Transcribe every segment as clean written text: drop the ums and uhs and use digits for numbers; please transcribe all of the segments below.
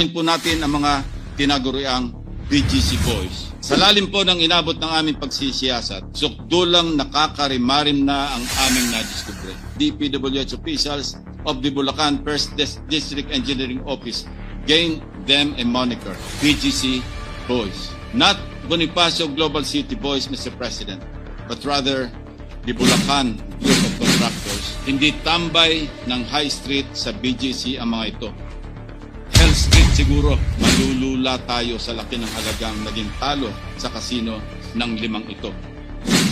Unahin po natin ang mga tinaguriang BGC boys. Sa lalim po ng inabot ng aming pagsisiyasat, sukdulang nakakarimarim na ang aming nadiskubre. DPWH officials of the Bulacan 1st District Engineering Office gained them a moniker, BGC boys. Not Bonifacio Global City boys, Mr. President, but rather the Bulacan group of contractors. Hindi tambay ng High Street sa BGC ang mga ito. Hell Street siguro, malulula tayo sa laki ng halagang naging talo sa kasino ng limang ito.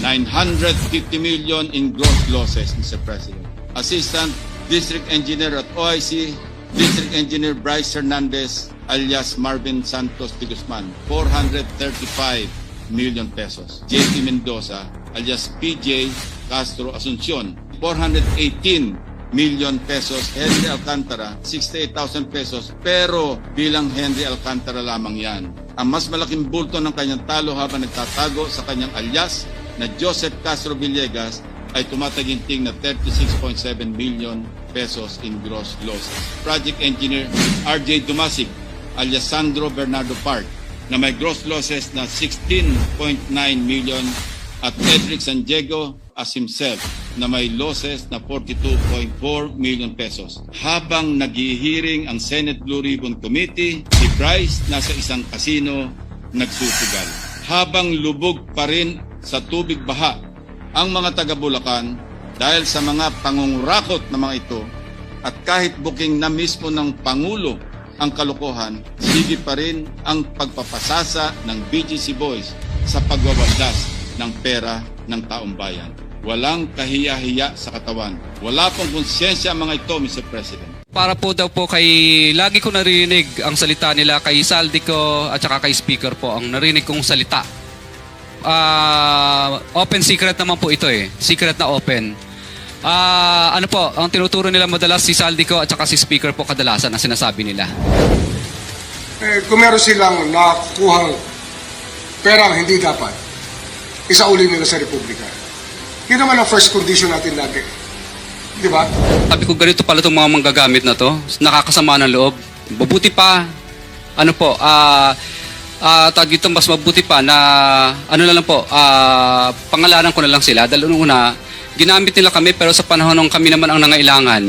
950 million in gross losses, Mr. President. Assistant District Engineer at OIC, District Engineer Bryce Hernandez alias Marvin Santos de Guzman, 435 million pesos. JP Mendoza alias PJ Castro Asuncion, 418 million pesos. Henry Alcantara, 68,000 pesos, pero bilang Henry Alcantara lamang yan. Ang mas malaking bulto ng kanyang talo habang nagtatago sa kanyang alias na Joseph Castro Villegas ay tumataginting na 36.7 million pesos in gross losses. Project Engineer RJ Dumasig alias Sandro Bernardo Park na may gross losses na 16.9 million at Edric San Diego as himself na may losses na 42.4 million pesos. Habang naghihiring ang Senate Blue Ribbon Committee, si Bryce nasa isang kasino nagsusugal. Habang lubog pa rin sa tubig baha ang mga taga-Bulacan dahil sa mga pangungurakot na mga ito at kahit booking na mismo ng Pangulo ang kalokohan, sige pa rin ang pagpapasasa ng BGC Boys sa pagwawadas ng pera ng taong bayan. Walang kahiya-hiya sa katawan. Wala pong konsensya ang mga ito, Mr. President. Para po daw po kay, lagi ko narinig ang salita nila kay Saldico at saka kay Speaker po, ang narinig kong salita. Open secret naman po ito eh. Secret na open. Ano po, ang tinuturo nila madalas si Saldico at saka si Speaker po kadalasan ang sinasabi nila. Kung meron silang nakuhang perang hindi dapat, isauli nila sa Republika. Yun naman ang first condition natin lagi. Di ba? Sabi ko ganito pala itong mga manggagamit na to. Nakakasama ng loob. Mabuti pa, ano po, tawag ito mas mabuti pa na, ano na lang po, pangalanan ko na lang sila. Dahil una, ginamit nila kami pero sa panahon ng kami naman ang nangailangan,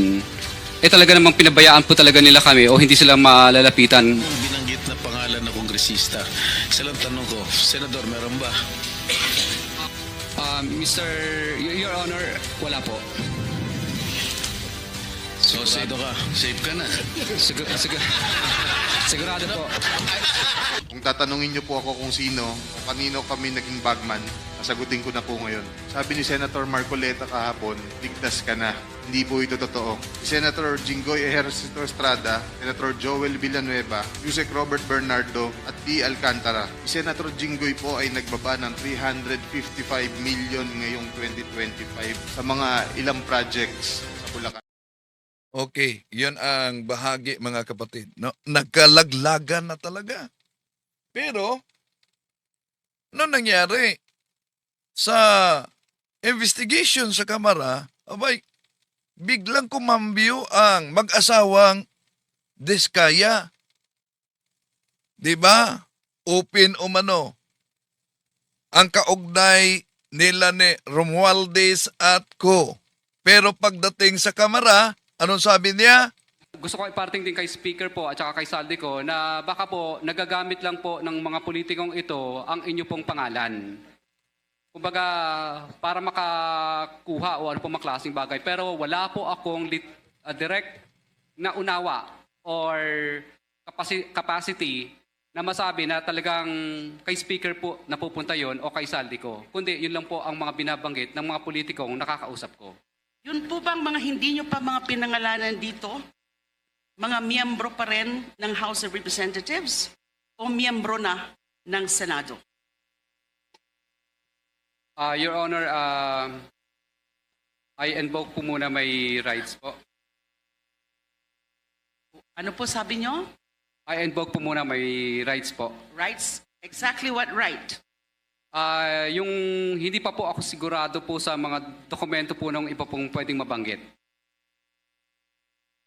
talaga namang pinabayaan po talaga nila kami o hindi sila malalapitan. Binanggit na pangalan na kongresista. Isa lang tanong ko, Senador, meron ba? Your Honor, wala po. So, safe ka? Safe ka na? Sigurado po. Kung tatanungin niyo po ako kung sino o kanino kami naging bagman, sasagutin ko na po ngayon. Sabi ni Senator Marcoleta kahapon, ligtas ka na. Hindi po ito totoo. Si Senator Jinggoy Ejercito Estrada, Senator Joel Villanueva, Yusek Robert Bernardo at P. Alcantara. Si Senator Jinggoy po ay nagbaba ng 355 million ngayong 2025 sa mga ilang projects sa Bulacan. Okay, yun ang bahagi mga kapatid. No? Nagkalaglagan na talaga. Pero, ano nangyari? Sa investigation sa Kamara, abay, biglang kumambyo ang mag-asawang Diskaya. Diba? Open umano. Ang kaugnay nila ni Romualdez at co. Pero pagdating sa Kamara, anong sabi niya? Gusto ko iparting din kay Speaker po at saka kay Saldico na baka po nagagamit lang po ng mga politikong ito ang inyo pong pangalan. Kumbaga, para makakuha o ano pong maklaseng bagay. Pero wala po akong direct na unawa or capacity na masabi na talagang kay Speaker po napupunta yon o kay Saldico. Kundi yun lang po ang mga binabanggit ng mga politikong nakakausap ko. Yun po bang mga hindi nyo pa mga pinangalanan dito? Mga miyembro pa rin ng House of Representatives o miyembro na ng Senado? Your Honor, I invoke po muna my rights po. Ano po sabi nyo? I invoke po muna my rights po. Rights? Exactly what right? Yung hindi pa po ako sigurado po sa mga dokumento po ng iba pong pwedeng mabanggit.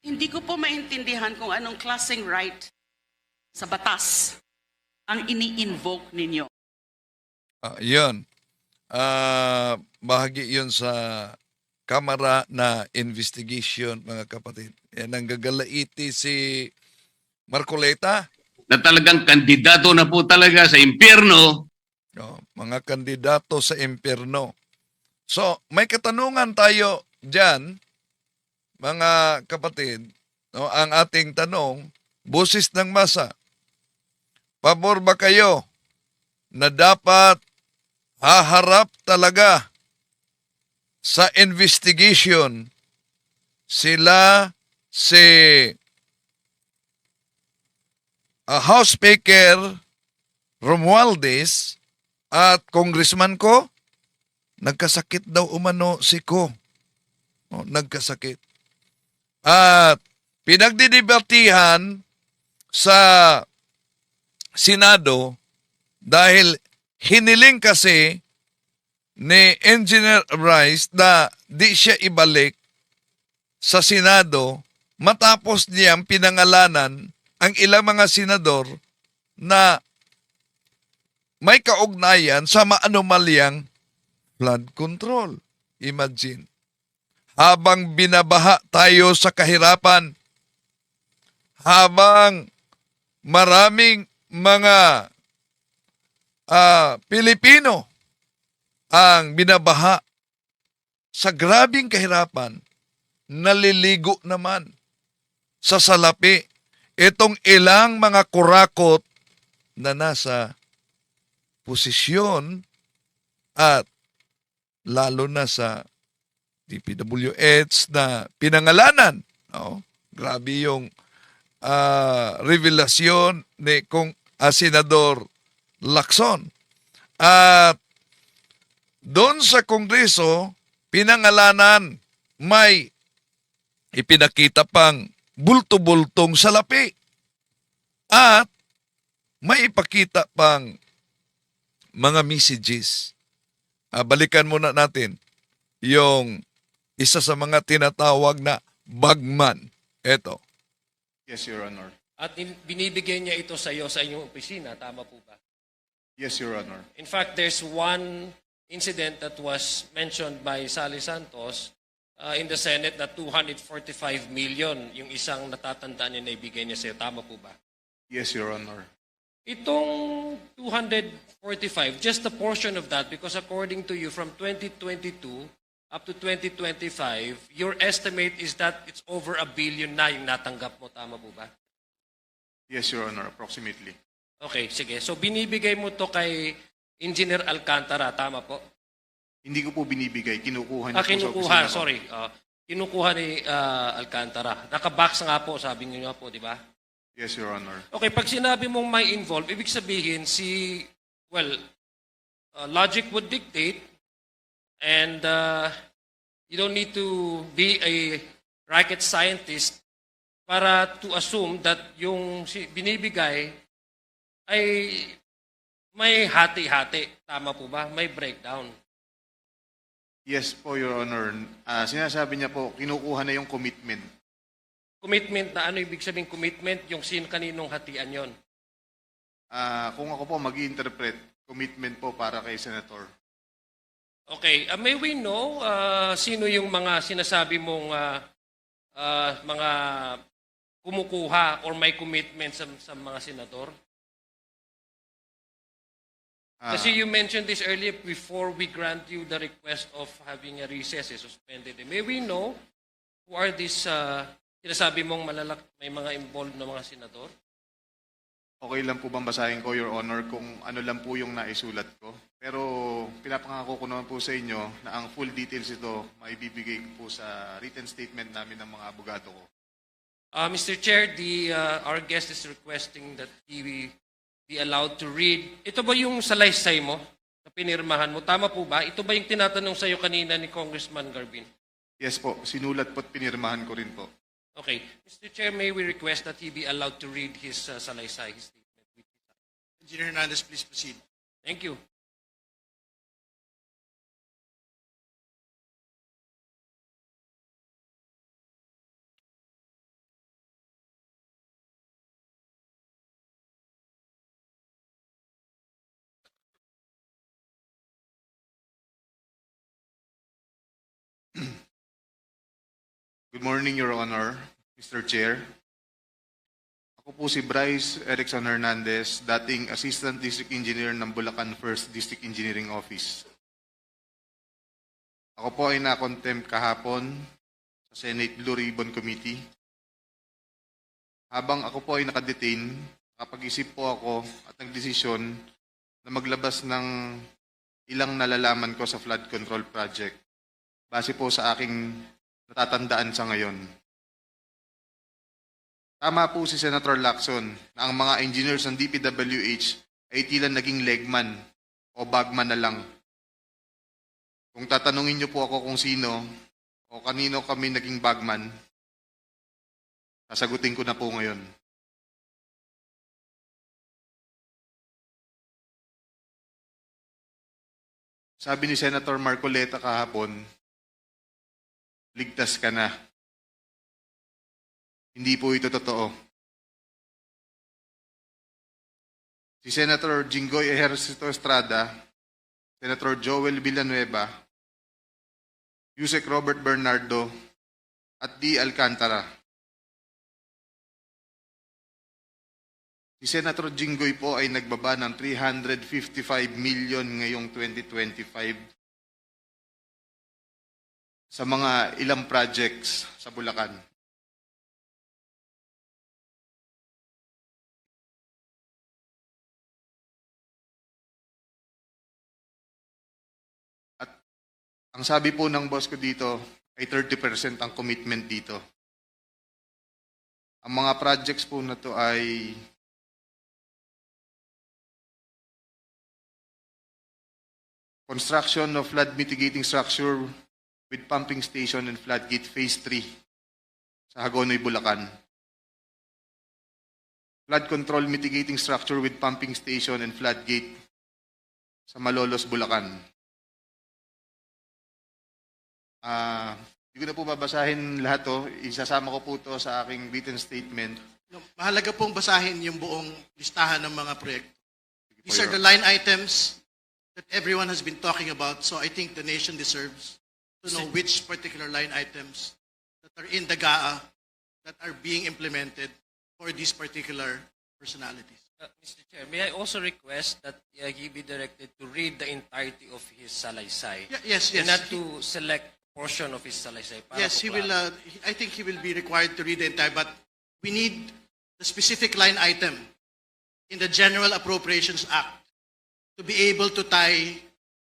Hindi ko po maintindihan kung anong klaseng right sa batas ang ini-invoke ninyo. Yun. Bahagi yun sa Kamara na investigation, mga kapatid. Yan ang gagalaiti si Marcoleta. Na talagang kandidato na po talaga sa impyerno. Mga kandidato sa impyerno. So, may katanungan tayo dyan, mga kapatid. No, ang ating tanong, busis ng masa, pabor ba kayo na dapat haharap talaga sa investigation sila si House Speaker Romualdez at Congressman Ko? Nagkasakit daw umano si Ko. Nagkasakit. At pinagdidebatihan sa Senado dahil hiniling kasi ni Engineer Bryce na di siya ibalik sa Senado matapos niyang pinangalanan ang ilang mga senador na may kaugnayan sa maanomalyang flood control. Imagine. Habang binabaha tayo sa kahirapan, habang maraming mga Pilipino ang binabaha sa grabing kahirapan, naliligo naman sa salapi itong ilang mga kurakot na nasa posisyon at lalo na sa DPWH na pinangalanan. Grabe yung revelasyon ni Senador Lacson. At doon sa Kongreso, pinangalanan, may ipinakita pang bulto-bultong salapi. At may ipakita pang mga messages. Balikan muna natin yung isa sa mga tinatawag na bagman. Ito. Yes, Your Honor. At binibigay niya ito sa iyo sa inyong opisina, tama po ba? Yes, Your Honor. In fact, there's one incident that was mentioned by Sally Santos in the Senate na 245 million yung isang natatandaan niya na ibigay niya sa iyo, tama po ba? Yes, Your Honor. Itong 245, just a portion of that, because according to you, from 2022 up to 2025, your estimate is that it's over $1 billion na yung natanggap mo, tama po ba? Yes, Your Honor, approximately. Okay, sige. So binibigay mo to kay Engineer Alcantara, tama po? Hindi ko po binibigay, kinukuha niya po Kinukuha, sa opisina ko. sorry. Kinukuha ni Alcantara. Nakabox nga po, sabi niyo nga po, di ba? Yes, Your Honor. Okay, pag sinabi mong may involve, ibig sabihin logic would dictate and you don't need to be a rocket scientist para to assume that yung binibigay ay may hati-hati. Tama po ba? May breakdown. Yes po, Your Honor. Sinasabi niya po, kinukuha na yung commitment. Commitment na ano ibig sabihin commitment? Yung kaninong hatian yon? Kung ako po mag-interpret, commitment po para kay Senator. Okay, may we know sino yung mga sinasabi mong mga kumukuha or may commitment sa mga senador? Kasi you mentioned this earlier before we grant you the request of having a recess suspended. May we know who are these sinasabi mong may mga involved na mga senador? Okay lang po bang basahin ko, Your Honor, kung ano lang po yung naisulat ko? Pero pinapangako ko naman po sa inyo na ang full details ito maibibigay ko po sa written statement namin ng mga abogado ko. Mr. Chair, our guest is requesting that he be allowed to read. Ito ba yung salaysay mo na pinirmahan mo? Tama po ba? Ito ba yung tinatanong sa iyo kanina ni Congressman Garbin? Yes po, sinulat po at pinirmahan ko rin po. Okay. Mr. Chair, may we request that he be allowed to read his salaysay, his statement? Engineer Hernandez, please proceed. Thank you. Good morning, Your Honor, Mr. Chair. Ako po si Bryce Erickson Hernandez, dating Assistant District Engineer ng Bulacan 1st District Engineering Office. Ako po ay na-contempt kahapon sa Senate Blue Ribbon Committee. Habang ako po ay nakadetain, nakapag-isip po ako at nagdesisyon na maglabas ng ilang nalalaman ko sa flood control project base po sa aking natatandaan sa ngayon. Tama po si Senator Lacson na ang mga engineers ng DPWH ay tila naging legman o bagman na lang. Kung tatanungin niyo po ako kung sino o kanino kami naging bagman, sasagutin ko na po ngayon. Sabi ni Senator Marcoleta kahapon, ligtas ka na. Hindi po ito totoo. Si Senator Jinggoy Ejercito Estrada, Senator Joel Villanueva, Yusek Robert Bernardo, at D. Alcantara. Si Senator Jinggoy po ay nagbaba ng 355 million ngayong 2025 sa mga ilang projects sa Bulacan. At ang sabi po ng boss ko dito ay 30% ang commitment dito. Ang mga projects po na to ay construction of flood mitigating structure with pumping station and floodgate phase 3 sa Hagonoy, Bulacan. Flood control mitigating structure with pumping station and floodgate sa Malolos, Bulacan. Hindi ko na po babasahin lahat to. Isasama ko po to sa aking written statement. No, mahalaga pong basahin yung buong listahan ng mga proyekto. These are the line items that everyone has been talking about, so I think the nation deserves to know which particular line items that are in the GAA that are being implemented for these particular personalities. Mr. Chair, may I also request that he be directed to read the entirety of his salaysay Yes, and yes. not to select portion of his salaysay. Para Yes, po he will. klaro. I think he will be required to read the entire, but we need the specific line item in the General Appropriations Act to be able to tie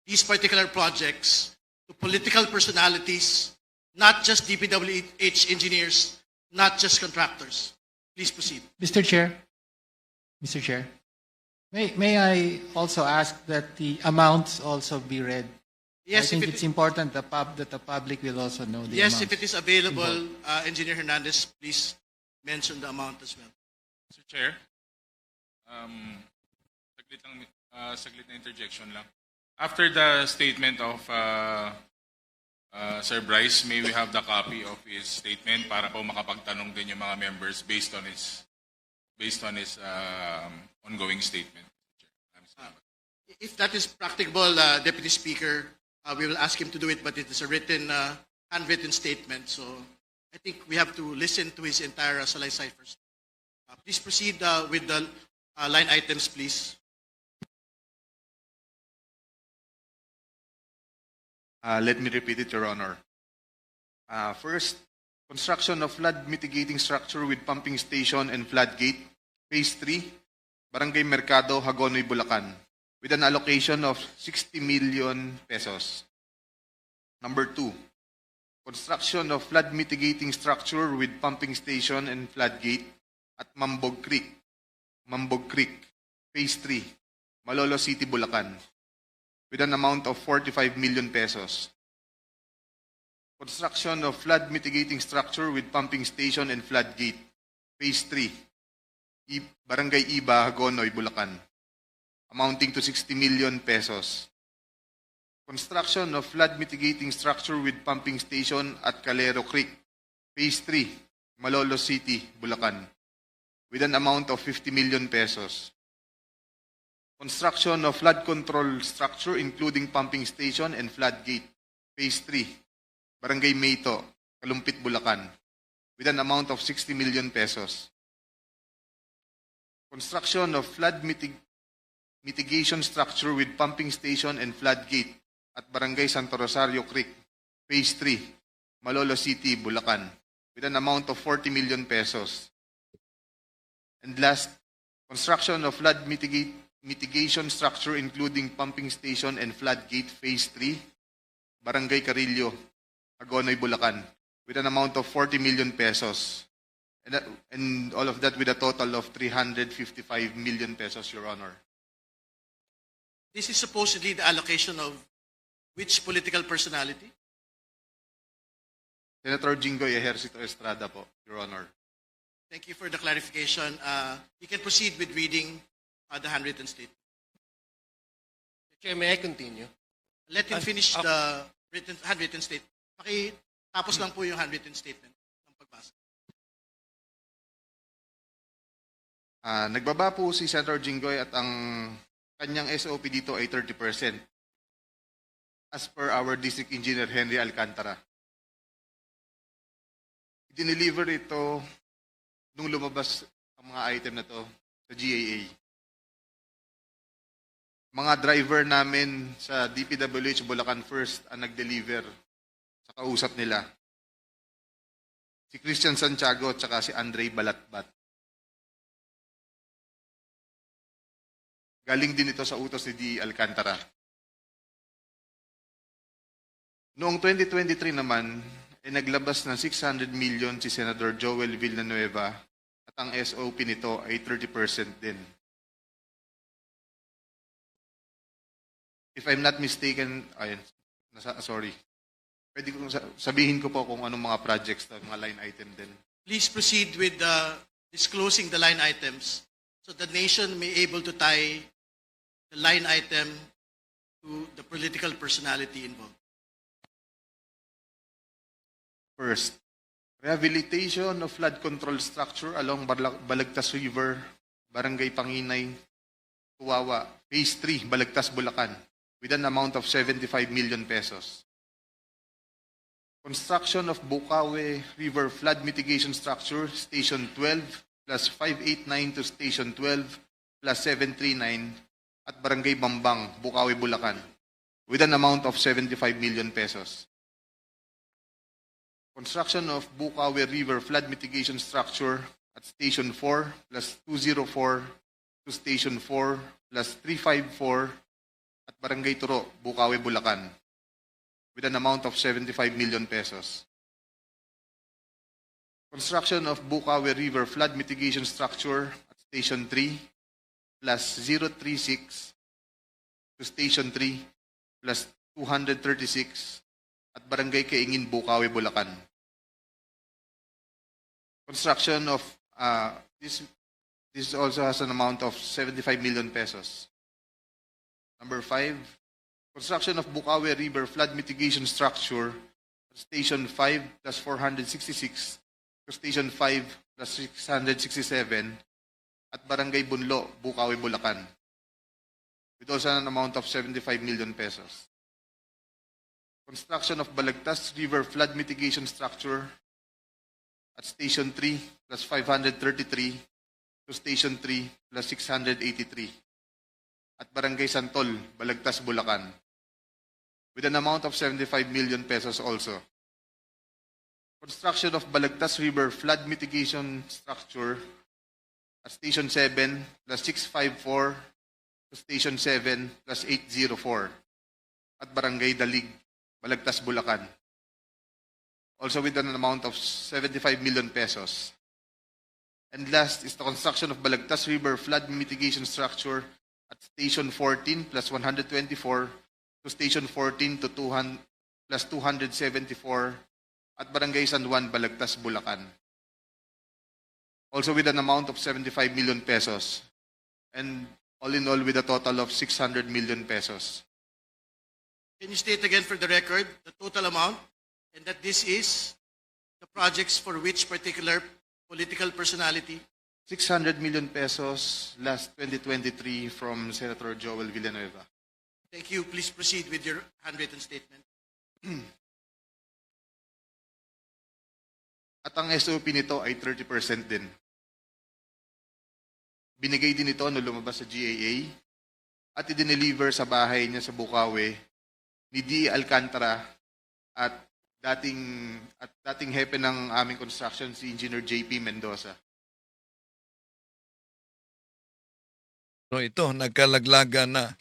these particular projects to political personalities, not just DPWH engineers, not just contractors. Please proceed. Mr. Chair, may I also ask that the amounts also be read? Yes, I think if it's it, important that the public will also know the yes, amounts. if it is available, Engineer Hernandez, please mention the amount as well. Mr. Chair, saglit na interjection lang. After the statement of Sir Bryce, may we have the copy of his statement para po makapagtanong din yung mga members based on his ongoing statement. If that is practicable, Deputy Speaker, we will ask him to do it, but it is a written, handwritten statement. So I think we have to listen to his entire salaysay first. Please proceed with the line items, please. Let me repeat it, Your Honor. First, construction of flood mitigating structure with pumping station and floodgate, phase 3, Barangay Mercado, Hagonoy, Bulacan, with an allocation of 60 million pesos. Number 2, construction of flood mitigating structure with pumping station and floodgate at Mambog Creek, phase 3, Malolos City, Bulacan, with an amount of 45 million pesos. Construction of flood mitigating structure with pumping station and floodgate, phase 3, Barangay Iba, Hagonoy, Bulacan, amounting to 60 million pesos. Construction of flood mitigating structure with pumping station at Calero Creek, phase 3, Malolos City, Bulacan, with an amount of 50 million pesos. Construction of flood control structure including pumping station and floodgate, phase 3, Barangay Mayto, Kalumpit, Bulacan, with an amount of 60 million pesos. Construction of flood mitigation structure with pumping station and floodgate at Barangay Santo Rosario Creek, Phase 3, Malolo City, Bulacan, with an amount of 40 million pesos. And last, construction of flood mitigation structure including pumping station and floodgate, Phase 3, Barangay Carillo, Agonoy, Bulacan, with an amount of 40 million pesos. And all of that with a total of 355 million pesos, Your Honor. This is supposedly the allocation of which political personality? Senator Jinggoy Ejercito Estrada po, Your Honor. Thank you for the clarification. You can proceed with reading the handwritten statement. Chair, may I continue? Let him finish the handwritten statement. Tapos lang po yung handwritten statement ng pagbasa. Nagbaba po si Senator Jinggoy at ang kanyang SOP dito ay 30%. As per our District Engineer Henry Alcantara. I-deliver ito nung lumabas ang mga item na to sa GAA. Mga driver namin sa DPWH Bulacan First ang nag-deliver sa kausap nila. Si Christian Santiago at saka si Andre Balatbat. Galing din ito sa utos ni D. Alcantara. Noong 2023 naman, ay naglabas ng 600 million si Senator Joel Villanueva at ang SOP nito ay 30% din. If I'm not mistaken, sorry. Pwede kong sabihin ko po kung anong mga projects na mga line item din. Please proceed with disclosing the line items so the nation may able to tie the line item to the political personality involved. First, rehabilitation of flood control structure along Balagtas River, Barangay Panginay, Tuwawa, Phase 3, Balagtas, Bulacan, with an amount of 75 million pesos. Construction of Bukawe River Flood Mitigation Structure, Station 12, plus 589 to Station 12, plus 739, at Barangay Bambang, Bukawe, Bulacan, with an amount of 75 million pesos. Construction of Bukawe River Flood Mitigation Structure at Station 4, plus 204 to Station 4, plus 354, at Barangay Turo, Bukawe, Bulacan, with an amount of 75 million pesos. Construction of Bukawe River Flood Mitigation Structure at Station 3, plus 036 to Station 3, plus 236 at Barangay Kaingin, Bukawe, Bulacan. Construction of this also has an amount of 75 million pesos. Number 5, construction of Bukawe River Flood Mitigation Structure at Station 5 plus 466 to Station 5 plus 667 at Barangay Bunlo, Bukawe, Bulacan, with also an amount of 75 million pesos. Construction of Balagtas River Flood Mitigation Structure at Station 3 plus 533 to Station 3 plus 683 at Barangay Santol, Balagtas, Bulacan, with an amount of 75 million pesos also. Construction of Balagtas River Flood Mitigation Structure at Station 7 plus 654 to Station 7 plus 804 at Barangay Dalig, Balagtas, Bulacan, also with an amount of 75 million pesos. And last is the construction of Balagtas River Flood Mitigation Structure at Station 14 plus 124 to Station 14 to 200 plus 274 at Barangay San Juan, Balagtas, Bulacan, also with an amount of 75 million pesos, and all in all with a total of 600 million pesos. Can you state again for the record the total amount and that this is the projects for which particular political personality? 600 million pesos last 2023 from Senator Joel Villanueva. Thank you. Please proceed with your handwritten statement. At ang SOP nito ay 30% din. Binigay din ito nung lumabas sa GAA at i-deliver sa bahay niya sa Bukawi ni D. Alcantara at dating hepe ng aming construction si Engineer JP Mendoza. So ito, nagkalaglaga na.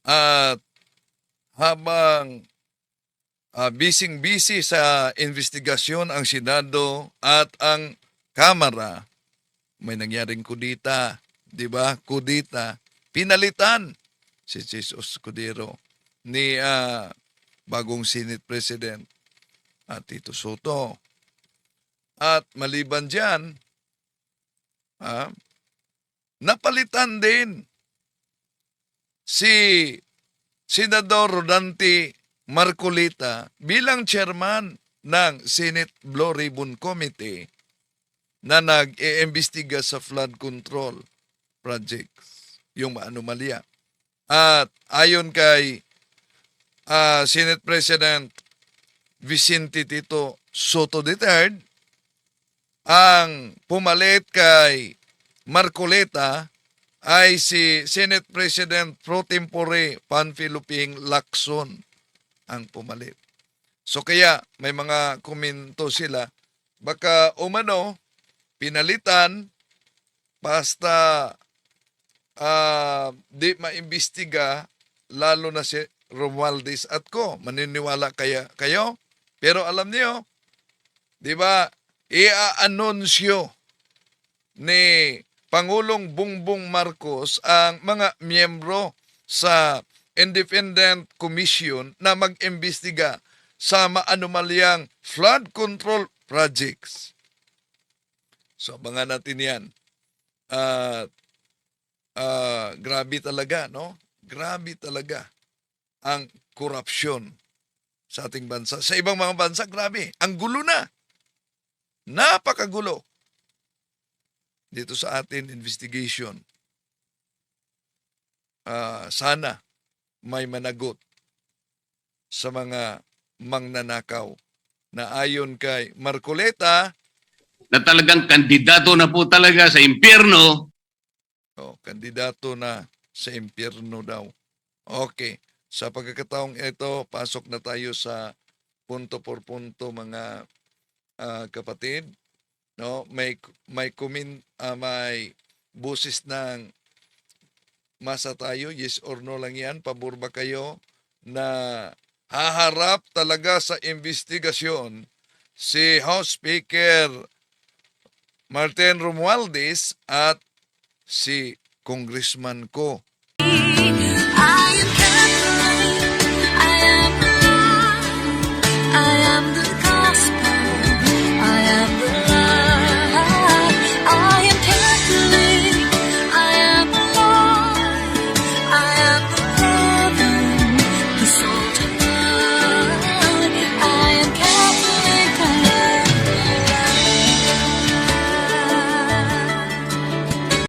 At habang busy sa investigasyon ang Senado at ang Kamara, may nangyaring kudita, di ba? Kudita. Pinalitan si Jesus Escudero ni bagong Senate President Tito Soto. At maliban dyan, napalitan din si Senador Rodante Marcolita bilang chairman ng Senate Blue Ribbon Committee na nag-iimbestiga sa flood control projects, yung anomalya. At ayon kay Senate President Vicente Tito Soto III, ang pumalit kay Marcoleta ay si Senate President Pro Tempore Panfilo Ping Lacson ang pumalit. So kaya may mga komento sila, baka umano pinalitan basta di maimbestiga lalo na si Romualdez at ko. Maniniwala kaya kayo? Pero alam niyo, di ba, i-anunsyo ni Pangulong Bongbong Marcos ang mga miyembro sa Independent Commission na mag-imbestiga sa maanomalyang flood control projects. So, abangan natin yan. Grabe talaga, no? Grabe talaga ang korupsyon sa ating bansa. Sa ibang mga bansa, grabe. Ang gulo na. Napakagulo. Dito sa atin, investigation. Sana may managot sa mga mangnanakaw na ayon kay Marcoleta, Na talagang kandidato na po talaga sa impyerno. kandidato na sa impyerno daw. Okay. Sa pagkakataong ito, pasok na tayo sa punto por punto, mga kapatid. No, may busis ng masa tayo, yes or no lang yan. Pabor ba kayo na haharap talaga sa investigasyon si House Speaker Martin Romualdez at si Congressman ko?